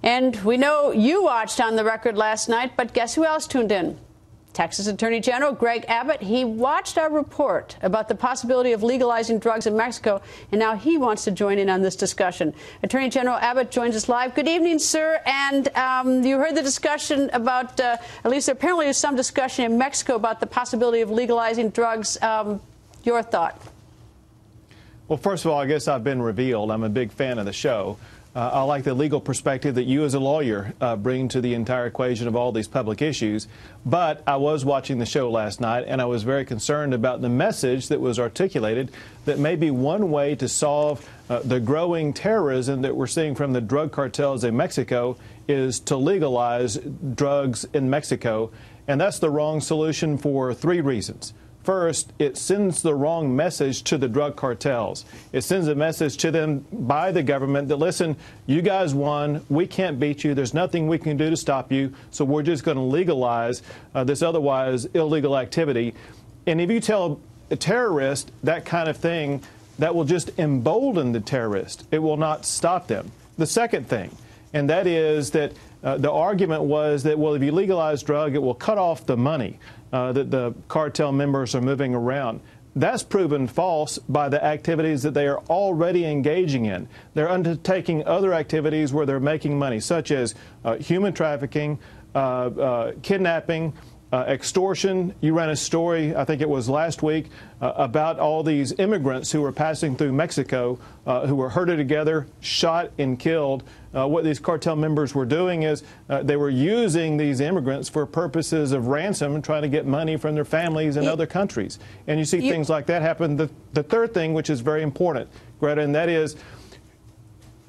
And we know you watched On the Record last night, but guess who else tuned in? Texas Attorney General Greg Abbott. He watched our report about the possibility of legalizing drugs in Mexico, and now he wants to join in on this discussion. Attorney General Abbott joins us live. Good evening, sir. And you heard the discussion about, at least there apparently is some discussion in Mexico about the possibility of legalizing drugs. Your thought? Well, first of all, I guess I've been revealed. I'm a big fan of the show. I like the legal perspective that you as a lawyer bring to the entire equation of all these public issues. But I was watching the show last night, and I was very concerned about the message that was articulated that maybe one way to solve the growing terrorism that we're seeing from the drug cartels in Mexico is to legalize drugs in Mexico. And that's the wrong solution for three reasons. First, it sends the wrong message to the drug cartels. It sends a message to them by the government that, listen, you guys won. We can't beat you. There's nothing we can do to stop you. So we're just going to legalize this otherwise illegal activity. And if you tell a terrorist that kind of thing, that will just embolden the terrorist. It will not stop them. The second thing, and that is that the argument was that, well, if you legalize drug, it will cut off the money that the cartel members are moving around. That's proven false by the activities that they are already engaging in. They're undertaking other activities where they're making money, such as human trafficking, kidnapping, extortion. You ran a story, I think it was last week, about all these immigrants who were passing through Mexico, who were herded together, shot and killed. What these cartel members were doing is they were using these immigrants for purposes of ransom, trying to get money from their families in other countries. And you see things like that happen. The third thing, which is very important, Greta, and that is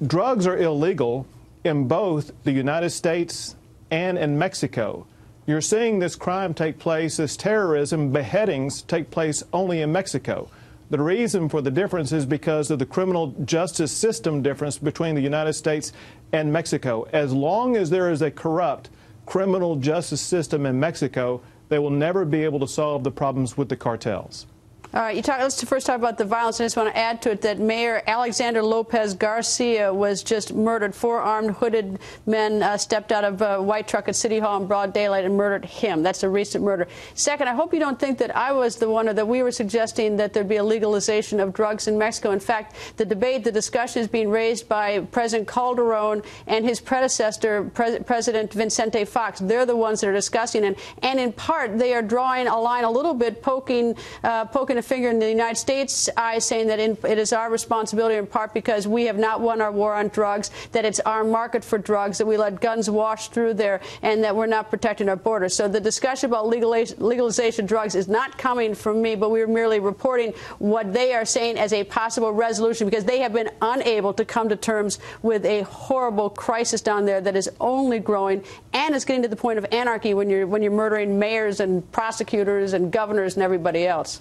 drugs are illegal in both the United States and in Mexico. You're seeing this crime take place, this terrorism, beheadings take place only in Mexico. The reason for the difference is because of the criminal justice system difference between the United States and Mexico. As long as there is a corrupt criminal justice system in Mexico, they will never be able to solve the problems with the cartels. All right, let's first talk about the violence. I just want to add to it that Mayor Alexander Lopez Garcia was just murdered. Four armed, hooded men stepped out of a white truck at City Hall in broad daylight and murdered him. That's a recent murder. Second, I hope you don't think that I was the one or that we were suggesting that there'd be a legalization of drugs in Mexico. In fact, the discussion is being raised by President Calderon and his predecessor, President Vicente Fox. They're the ones that are discussing it. And in part, they are drawing a line a little bit, poking a finger in the United States eye, saying that it is our responsibility in part because we have not won our war on drugs, that it's our market for drugs, that we let guns wash through there, and that we're not protecting our borders. So the discussion about legalization of drugs is not coming from me, but we're merely reporting what they are saying as a possible resolution, because they have been unable to come to terms with a horrible crisis down there that is only growing and is getting to the point of anarchy when you're murdering mayors and prosecutors and governors and everybody else.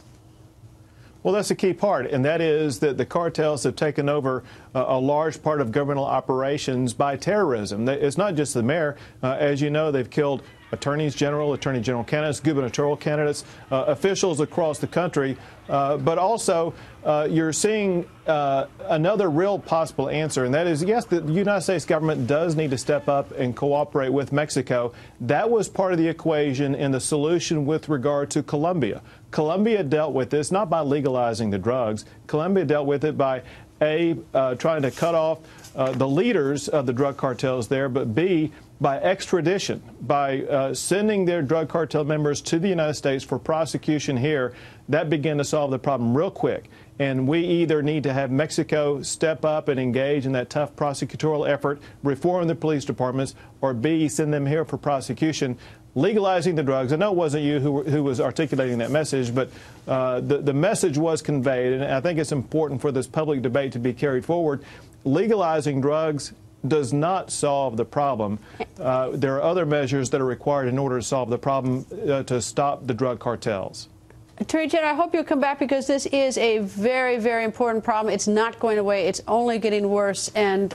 Well, that's a key part, and that is that the cartels have taken over a large part of governmental operations by terrorism. It's not just the mayor. As you know, they've killed attorney general candidates, gubernatorial candidates, officials across the country. But also, you're seeing another real possible answer, and that is, yes, the United States government does need to step up and cooperate with Mexico. That was part of the equation in the solution with regard to Colombia. Colombia dealt with this not by legalizing the drugs. Colombia dealt with it by, A, trying to cut off the leaders of the drug cartels there, but B, by extradition, by sending their drug cartel members to the United States for prosecution here. That began to solve the problem real quick. And we either need to have Mexico step up and engage in that tough prosecutorial effort, reform the police departments, or B, send them here for prosecution. Legalizing the drugs. I know it wasn't you who was articulating that message, but the message was conveyed, and I think it's important for this public debate to be carried forward. Legalizing drugs does not solve the problem. There are other measures that are required in order to solve the problem to stop the drug cartels. Attorney General, I hope you'll come back, because this is a very, very important problem. It's not going away. It's only getting worse, and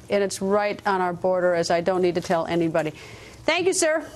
it's right on our border, as I don't need to tell anybody. Thank you, sir.